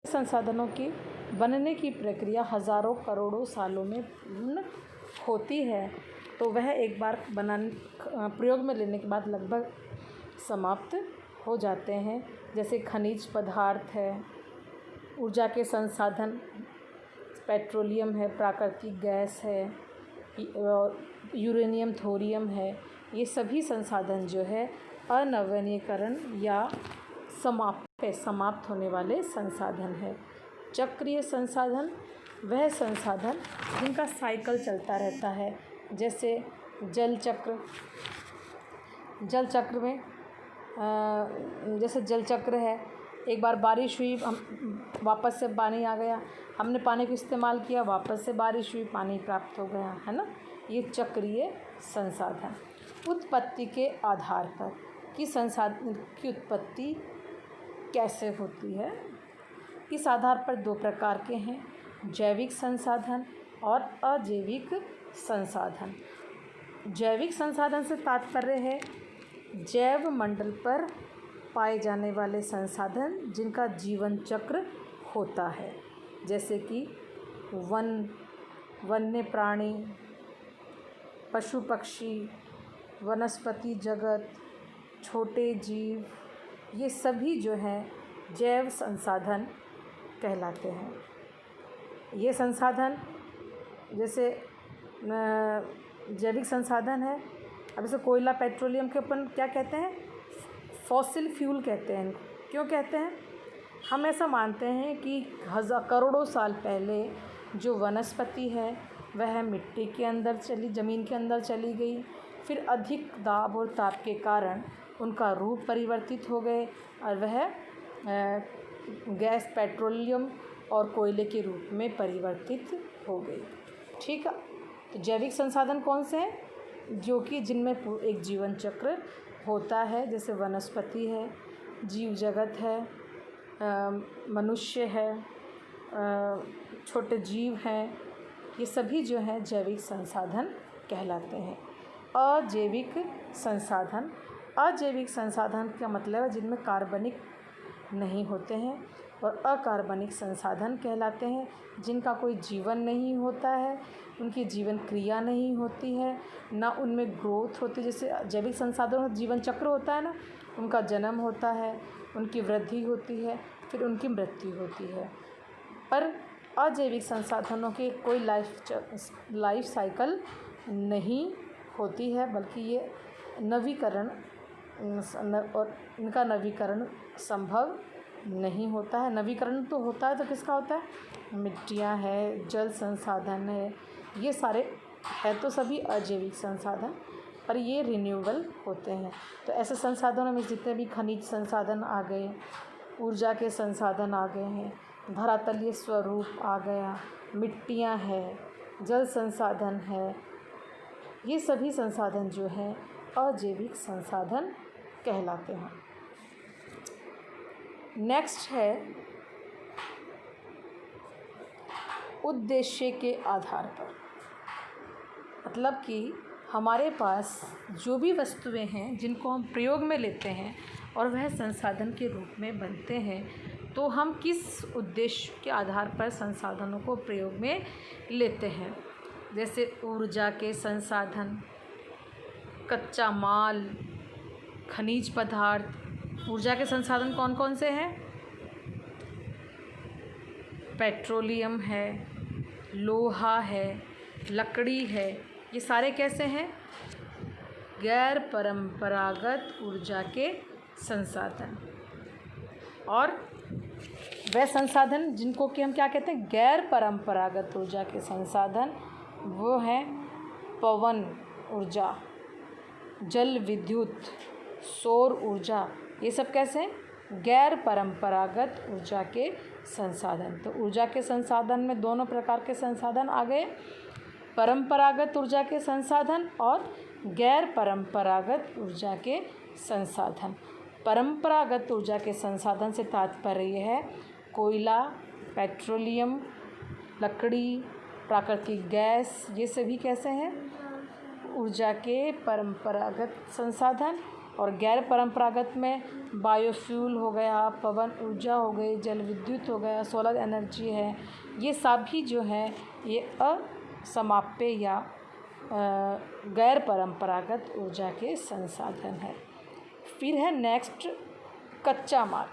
संसाधनों की बनने की प्रक्रिया हज़ारों करोड़ों सालों में पूर्ण होती है, तो वह एक बार प्रयोग में लेने के बाद लगभग समाप्त हो जाते हैं। जैसे खनिज पदार्थ है, ऊर्जा के संसाधन, पेट्रोलियम है, प्राकृतिक गैस है, यूरेनियम, थोरियम है। ये सभी संसाधन जो है अनवीनीकरण या समाप्त होने वाले संसाधन है। चक्रीय संसाधन वह संसाधन जिनका साइकिल चलता रहता है, जैसे जल चक्र में जैसे जल चक्र है, एक बार बारिश हुई, वापस से पानी आ गया, हमने पानी को इस्तेमाल किया, वापस से बारिश हुई, पानी प्राप्त हो गया, है ना। ये चक्रीय संसाधन। उत्पत्ति के आधार पर कि संसाधन की उत्पत्ति कैसे होती है, इस आधार पर दो प्रकार के हैं, जैविक संसाधन और अजैविक संसाधन। जैविक संसाधन से तात्पर्य है जैव मंडल पर पाए जाने वाले संसाधन जिनका जीवन चक्र होता है, जैसे कि वन्य प्राणी, पशु पक्षी, वनस्पति जगत, छोटे जीव, ये सभी जो हैं जैव संसाधन कहलाते हैं। ये संसाधन जैसे जैविक संसाधन है, अब जैसे कोयला, पेट्रोलियम के अपन क्या कहते हैं, फॉसिल फ्यूल कहते हैं। क्यों कहते हैं? हम ऐसा मानते हैं कि करोड़ों साल पहले जो वनस्पति है वह मिट्टी के अंदर ज़मीन के अंदर चली गई, फिर अधिक दाब और ताप के कारण उनका रूप परिवर्तित हो गए और वह गैस, पेट्रोलियम और कोयले के रूप में परिवर्तित हो गई। ठीक है, तो जैविक संसाधन कौन से हैं? जो कि जिनमें एक जीवन चक्र होता है, जैसे वनस्पति है, जीव जगत है, मनुष्य है, छोटे जीव हैं, ये सभी जो हैं जैविक संसाधन कहलाते हैं। अजैविक संसाधन का मतलब है जिनमें कार्बनिक नहीं होते हैं, और अकार्बनिक संसाधन कहलाते हैं जिनका कोई जीवन नहीं होता है, उनकी जीवन क्रिया नहीं होती है, ना उनमें ग्रोथ होती। जैसे जैविक संसाधनों में जीवन चक्र होता है ना, उनका जन्म होता है, उनकी वृद्धि होती है, फिर उनकी मृत्यु होती है। पर अजैविक संसाधनों की कोई लाइफ साइकिल नहीं होती है, बल्कि ये नवीकरण और इनका नवीकरण संभव नहीं होता है। नवीकरण तो होता है, तो किसका होता है? मिट्टियाँ है, जल संसाधन है, ये सारे है तो सभी अजैविक संसाधन, पर ये रिन्यूएबल होते हैं। तो ऐसे संसाधनों में जितने भी खनिज संसाधन आ गए, ऊर्जा के संसाधन आ गए हैं, धरातलीय स्वरूप आ गया, मिट्टियाँ है, जल संसाधन है, ये सभी संसाधन जो हैं अजैविक संसाधन कहलाते हैं। नेक्स्ट है उद्देश्य के आधार पर, मतलब कि हमारे पास जो भी वस्तुएं हैं जिनको हम प्रयोग में लेते हैं और वह संसाधन के रूप में बनते हैं, तो हम किस उद्देश्य के आधार पर संसाधनों को प्रयोग में लेते हैं। जैसे ऊर्जा के संसाधन, कच्चा माल, खनिज पदार्थ। ऊर्जा के संसाधन कौन कौन से हैं? पेट्रोलियम है, लोहा है, लकड़ी है, ये सारे कैसे हैं? गैर परंपरागत ऊर्जा के संसाधन। और वह संसाधन जिनको कि हम क्या कहते हैं? गैर परंपरागत ऊर्जा के संसाधन, वो हैं पवन ऊर्जा, जल विद्युत, सौर ऊर्जा। ये सब कैसे हैं? गैर परंपरागत ऊर्जा के संसाधन। तो ऊर्जा के संसाधन में दोनों प्रकार के संसाधन आ गए, परंपरागत ऊर्जा के संसाधन और गैर परंपरागत ऊर्जा के संसाधन। परंपरागत ऊर्जा के संसाधन से तात्पर्य है कोयला, पेट्रोलियम, लकड़ी, प्राकृतिक गैस, ये सभी कैसे हैं? ऊर्जा के परंपरागत संसाधन। और गैर परंपरागत में बायोफ्यूल हो गया, पवन ऊर्जा हो गई, जल विद्युत हो गया, सोलर एनर्जी है, ये सभी जो है ये असमाप्य या गैर परंपरागत ऊर्जा के संसाधन है। फिर है नेक्स्ट कच्चा माल।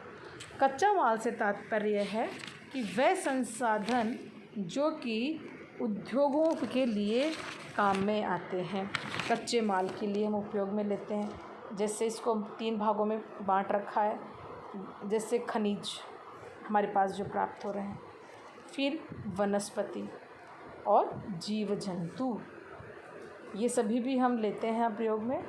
कच्चा माल से तात्पर्य है कि वह संसाधन जो कि उद्योगों के लिए काम में आते हैं, कच्चे माल के लिए हम उपयोग में लेते हैं। जैसे इसको 3 भागों में बांट रखा है, जैसे खनिज हमारे पास जो प्राप्त हो रहे हैं, फिर वनस्पति और जीव जंतु, ये सभी भी हम लेते हैं प्रयोग में।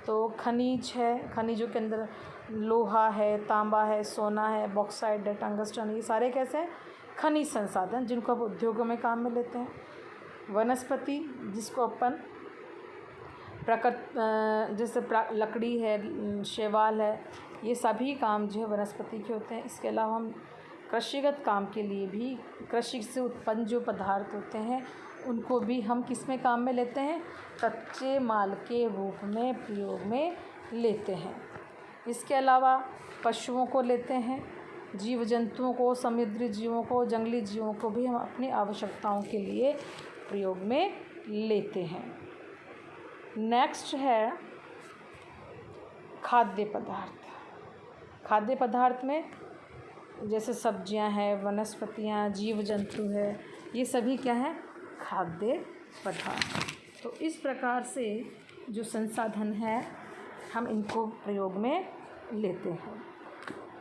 तो खनिज है, खनिजों के अंदर लोहा है, तांबा है, सोना है, बॉक्साइट है, टंगस्टन, ये सारे कैसे हैं खनिज संसाधन जिनको अब उद्योगों में काम में लेते हैं। वनस्पति जिसको अपन जैसे लकड़ी है, शैवाल है, ये सभी काम जो है वनस्पति के होते हैं। इसके अलावा हम कृषिगत काम के लिए भी कृषि से उत्पन्न जो पदार्थ होते हैं उनको भी हम किस में काम में लेते हैं, कच्चे माल के रूप में प्रयोग में लेते हैं। इसके अलावा पशुओं को लेते हैं, जीव जंतुओं को, समुद्री जीवों को, जंगली जीवों को भी हम अपनी आवश्यकताओं के लिए प्रयोग में लेते हैं। नेक्स्ट है खाद्य पदार्थ। खाद्य पदार्थ में जैसे सब्जियां हैं, वनस्पतियां, जीव जंतु है, ये सभी क्या है खाद्य पदार्थ। तो इस प्रकार से जो संसाधन है हम इनको प्रयोग में लेते हैं।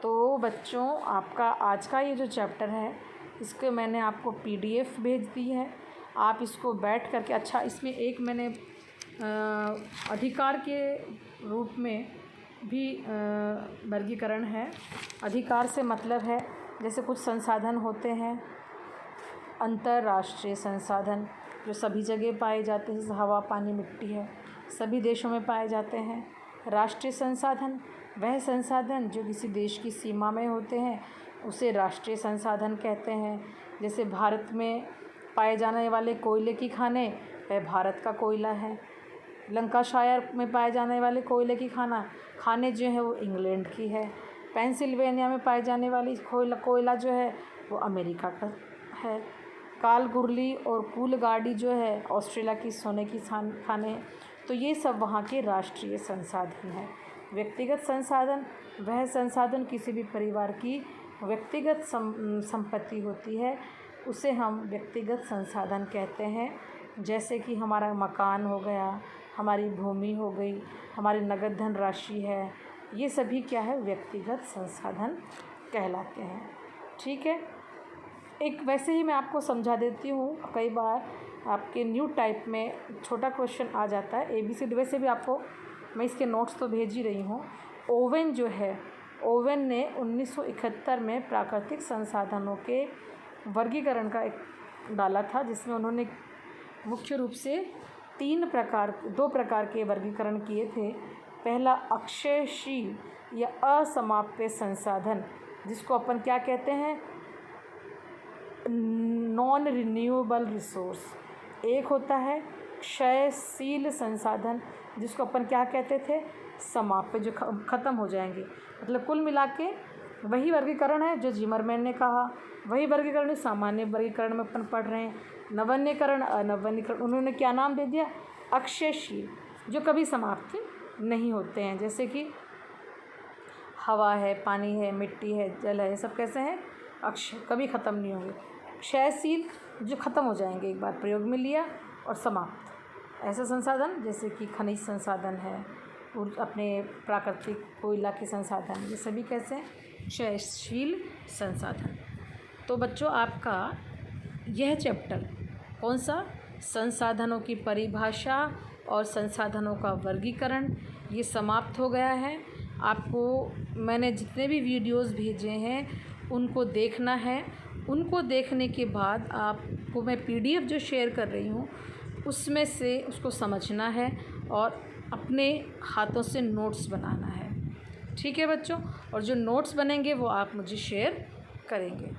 तो बच्चों आपका आज का ये जो चैप्टर है इसके मैंने आपको PDF भेज दी है। आप इसको बैठ करके, अच्छा इसमें एक मैंने अधिकार के रूप में भी वर्गीकरण है। अधिकार से मतलब है जैसे कुछ संसाधन होते हैं अंतर्राष्ट्रीय संसाधन जो सभी जगह पाए जाते हैं, जैसे हवा, पानी, मिट्टी है, सभी देशों में पाए जाते हैं। राष्ट्रीय संसाधन वह संसाधन जो किसी देश की सीमा में होते हैं उसे राष्ट्रीय संसाधन कहते हैं। जैसे भारत में पाए जाने वाले कोयले की खानें वह भारत का कोयला है। लंकाशायर में पाए जाने वाले कोयले की खाने जो है वो इंग्लैंड की है। पेंसिल्वेनिया में पाए जाने वाली कोयला जो है वो अमेरिका का है। कालगुरली और कूलगाड़ी जो है ऑस्ट्रेलिया की सोने की खाने। तो ये सब वहाँ के राष्ट्रीय संसाधन हैं। व्यक्तिगत संसाधन वह संसाधन किसी भी परिवार की व्यक्तिगत संपत्ति होती है, उसे हम व्यक्तिगत संसाधन कहते हैं। जैसे कि हमारा मकान हो गया, हमारी भूमि हो गई, हमारी नगद धन राशि है, ये सभी क्या है व्यक्तिगत संसाधन कहलाते हैं। ठीक है, एक वैसे ही मैं आपको समझा देती हूँ। कई बार आपके न्यू टाइप में छोटा क्वेश्चन आ जाता है ABCD। वैसे भी आपको मैं इसके नोट्स तो भेज ही रही हूँ। ओवेन जो है, ओवेन ने 1971 में प्राकृतिक संसाधनों के वर्गीकरण का एक डाला था, जिसमें उन्होंने मुख्य रूप से 2 प्रकार के वर्गीकरण किए थे। पहला अक्षयशील या असमाप्य संसाधन, जिसको अपन क्या कहते हैं नॉन रिन्यूएबल रिसोर्स। एक होता है क्षयशील संसाधन, जिसको अपन क्या कहते थे समाप्य, जो ख़त्म हो जाएंगे। मतलब कुल मिला के वही वर्गीकरण है जो जिमरमैन ने कहा, वही वर्गीकरण सामान्य वर्गीकरण में अपन पढ़ रहे हैं। नवीनीकरण, अनवीनीकरण, उन्होंने क्या नाम दे दिया अक्षयशील, जो कभी समाप्त नहीं होते हैं। जैसे कि हवा है, पानी है, मिट्टी है, जल है, ये सब कैसे हैं अक्षय, कभी ख़त्म नहीं होंगे। क्षयशील जो ख़त्म हो जाएंगे एक बार प्रयोग में लिया, और समाप्त ऐसे संसाधन जैसे कि खनिज संसाधन है, अपने प्राकृतिक कोयला के संसाधन, ये सभी कैसे हैं क्षयशील संसाधन। तो बच्चों आपका यह चैप्टर कौन सा संसाधनों की परिभाषा और संसाधनों का वर्गीकरण ये समाप्त हो गया है। आपको मैंने जितने भी वीडियोस भेजे हैं उनको देखना है। उनको देखने के बाद आपको मैं PDF जो शेयर कर रही हूँ उसमें से उसको समझना है और अपने हाथों से नोट्स बनाना है। ठीक है बच्चों, और जो नोट्स बनेंगे वो आप मुझे शेयर करेंगे।